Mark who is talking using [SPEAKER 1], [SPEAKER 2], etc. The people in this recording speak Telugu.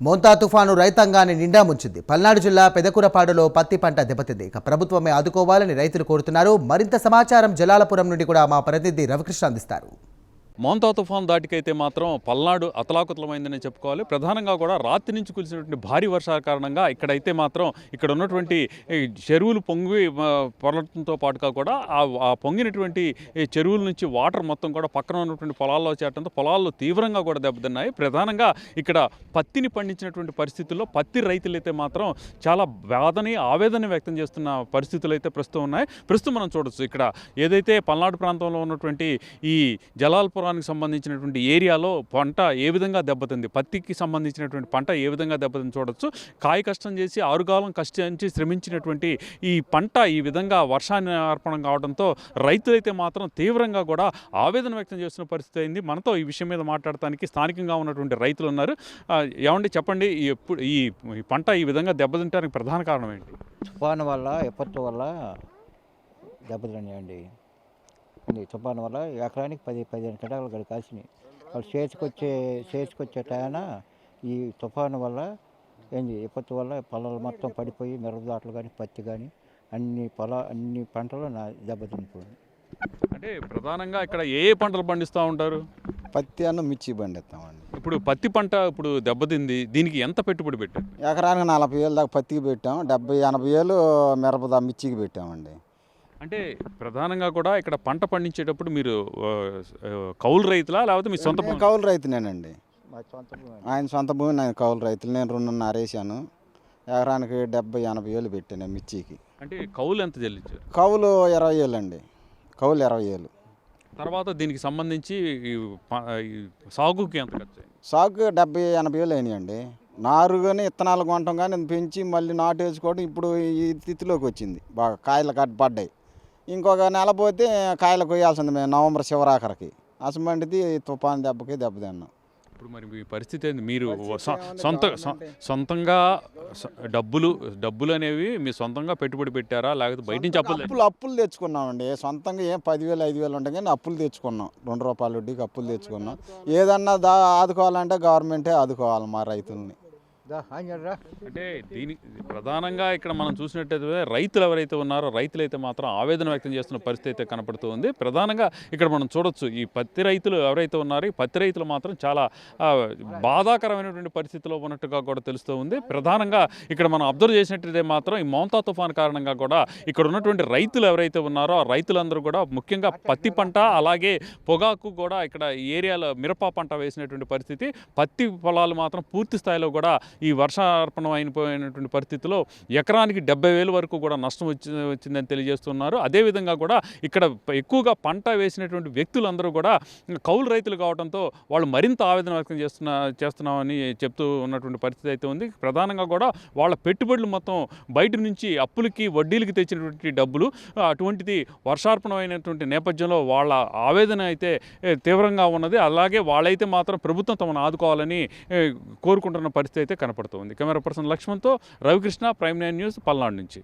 [SPEAKER 1] మోంతా తుఫాను రైతాంగాన్ని నిండా ముంచింది. పల్నాడు జిల్లా పెదకూరపాడులో పత్తి పంట దెబ్బతింది. ఇక ప్రభుత్వమే ఆదుకోవాలని రైతులు కోరుతున్నారు. మరింత సమాచారం జలాలపురం నుండి కూడా మా ప్రతినిధి రవికృష్ణ అందిస్తారు.
[SPEAKER 2] మోంతా తుఫాన్ దాటికైతే మాత్రం పల్నాడు అతలాకుతలమైందని చెప్పుకోవాలి. ప్రధానంగా కూడా రాత్రి నుంచి కురిసినటువంటి భారీ వర్షాల కారణంగా ఇక్కడైతే మాత్రం ఇక్కడ ఉన్నటువంటి చెరువులు పొంగి పొరలతో పాటుగా కూడా ఆ పొంగినటువంటి చెరువుల నుంచి వాటర్ మొత్తం కూడా పక్కన ఉన్నటువంటి పొలాల్లో చేరడంతో పొలాల్లో తీవ్రంగా కూడా దెబ్బతిన్నాయి. ప్రధానంగా ఇక్కడ పత్తిని పండించినటువంటి పరిస్థితుల్లో పత్తి రైతులైతే మాత్రం చాలా ఆవేదన వ్యక్తం చేస్తున్న పరిస్థితులు అయితే ప్రస్తుతం ఉన్నాయి. ప్రస్తుతం మనం చూడొచ్చు ఇక్కడ ఏదైతే పల్నాడు ప్రాంతంలో ఉన్నటువంటి ఈ జలాల్పురం సంబంధించినటువంటి ఏరియాలో పంట ఏ విధంగా దెబ్బతింది, పత్తికి సంబంధించినటువంటి పంట ఏ విధంగా దెబ్బతింది చూడొచ్చు. కాయ కష్టం చేసి ఆరుగాలం కష్టించి శ్రమించినటువంటి ఈ పంట ఈ విధంగా వర్షాన్ని అర్పణం కావడంతో రైతులైతే మాత్రం తీవ్రంగా కూడా ఆవేదన వ్యక్తం చేస్తున్న పరిస్థితి అయింది. మనతో ఈ విషయం మీద మాట్లాడటానికి స్థానికంగా ఉన్నటువంటి రైతులు ఉన్నారు. ఏమండి చెప్పండి, ఈ పంట ఈ విధంగా దెబ్బతింటానికి ప్రధాన కారణం ఏంటి?
[SPEAKER 3] తుఫాను వల్ల విపత్తు వల్ల దెబ్బతిన్నాయండి. తుఫాను వల్ల ఎకరానికి 10-15 కింటాలు గడి కాసినాయి. వాళ్ళు చేతికొచ్చే టైన ఈ తుఫాను వల్ల విపత్తు వల్ల పొలాలు మొత్తం పడిపోయి మిరపదాటలు కానీ పత్తి కానీ అన్ని పంటలు దెబ్బతినిపోయింది.
[SPEAKER 2] అంటే ప్రధానంగా ఇక్కడ ఏ పంటలు పండిస్తూ ఉంటారు?
[SPEAKER 4] పత్తి అన్న మిర్చి పండిస్తామండి.
[SPEAKER 2] ఇప్పుడు పత్తి పంట ఇప్పుడు దెబ్బతింది, దీనికి ఎంత పెట్టుబడి పెట్టారు?
[SPEAKER 4] ఎకరానికి 40,000 దాకా పత్తికి పెట్టాం, 70-80,000 మిర్చికి పెట్టామండి.
[SPEAKER 2] అంటే ప్రధానంగా కూడా ఇక్కడ పంట పండించేటప్పుడు మీరు కౌలు రైతులా లేకపోతే మీ సొంత?
[SPEAKER 4] కౌలు రైతునేనండి. ఆయన సొంత భూమి, నేను కౌలు రైతులు. నేను 2.5 వేసాను. ఎకరానికి 70-80,000 పెట్టాను మిర్చికి.
[SPEAKER 2] అంటే కౌలు ఎంత చెల్లించారు?
[SPEAKER 4] కౌలు 20,000 అండి. కౌలు 20,000.
[SPEAKER 2] తర్వాత దీనికి సంబంధించి సాగుకి ఎంత ఖర్చు అయింది?
[SPEAKER 4] సాగుకి 70-80,000 అయినాయండి. నారు కానీ విత్తనాలు కొనటం కానీ పెంచి మళ్ళీ నాటు వేసుకోవడం ఇప్పుడు ఈ స్థితిలోకి వచ్చింది. బాగా కాయలు పడ్డాయి. ఇంకొక నెల పోతే కాయలు కొయ్యాల్సింది మేము నవంబర్ చివరాఖరికి. అసమంటిది తుఫాన్ దెబ్బతిన్నాం.
[SPEAKER 2] ఇప్పుడు మరి మీ పరిస్థితి ఏంది? మీరు సొంతంగా డబ్బులు అనేవి మీ సొంతంగా పెట్టుబడి పెట్టారా లేకపోతే బయట నుంచి
[SPEAKER 4] అప్పులు తెచ్చుకున్నామండి. సొంతంగా 10,000-5,000 ఉంటాయి కానీ అప్పులు తెచ్చుకున్నాం. ₹2 వడ్డీకి అప్పులు తెచ్చుకున్నాం. ఏదన్నా ఆదుకోవాలంటే గవర్నమెంటే ఆదుకోవాలి మా రైతుల్ని.
[SPEAKER 2] అంటే ప్రధానంగా ఇక్కడ మనం చూసినట్టయితే రైతులు ఎవరైతే ఉన్నారో రైతులైతే మాత్రం ఆవేదన వ్యక్తం చేస్తున్న పరిస్థితి అయితే కనపడుతూ ఉంది. ప్రధానంగా ఇక్కడ మనం చూడొచ్చు ఈ పత్తి రైతులు ఎవరైతే ఉన్నారో ఈ పత్తి రైతులు మాత్రం చాలా బాధాకరమైనటువంటి పరిస్థితిలో ఉన్నట్టుగా కూడా తెలుస్తూ ఉంది. ప్రధానంగా ఇక్కడ మనం అబ్జర్వ్ చేసినట్టయితే మాత్రం ఈ మోంతా తుఫాన్ కారణంగా కూడా ఇక్కడ ఉన్నటువంటి రైతులు ఎవరైతే ఉన్నారో ఆ రైతులందరూ కూడా ముఖ్యంగా పత్తి పంట అలాగే పొగాకు కూడా ఇక్కడ ఈ ఏరియాలో మిరప పంట వేసినటువంటి పరిస్థితి. పత్తి పొలాలు మాత్రం పూర్తి స్థాయిలో కూడా ఈ వర్షార్పణం అయిపోయినటువంటి పరిస్థితిలో ఎకరానికి 70,000 వరకు కూడా నష్టం వచ్చిందని తెలియజేస్తున్నారు. అదేవిధంగా కూడా ఇక్కడ ఎక్కువగా పంట వేసినటువంటి వ్యక్తులందరూ కూడా కౌలు రైతులు కావడంతో వాళ్ళు మరింత ఆవేదన వ్యక్తం చేస్తున్నామని చెప్తూ ఉన్నటువంటి పరిస్థితి అయితే ఉంది. ప్రధానంగా కూడా వాళ్ళ పెట్టుబడులు మొత్తం బయట నుంచి అప్పులకి వడ్డీలకి తెచ్చినటువంటి డబ్బులు, అటువంటిది వర్షార్పణం అయినటువంటి నేపథ్యంలో వాళ్ళ ఆవేదన అయితే తీవ్రంగా ఉన్నది. అలాగే వాళ్ళైతే మాత్రం ప్రభుత్వం తమను ఆదుకోవాలని కోరుకుంటున్న పరిస్థితి అయితే కనపడుతుంది. కెమెరా పర్సన్ లక్ష్మణ్తో రవికృష్ణ, ప్రైమ్ 9 న్యూస్, పల్నాడు నుంచి.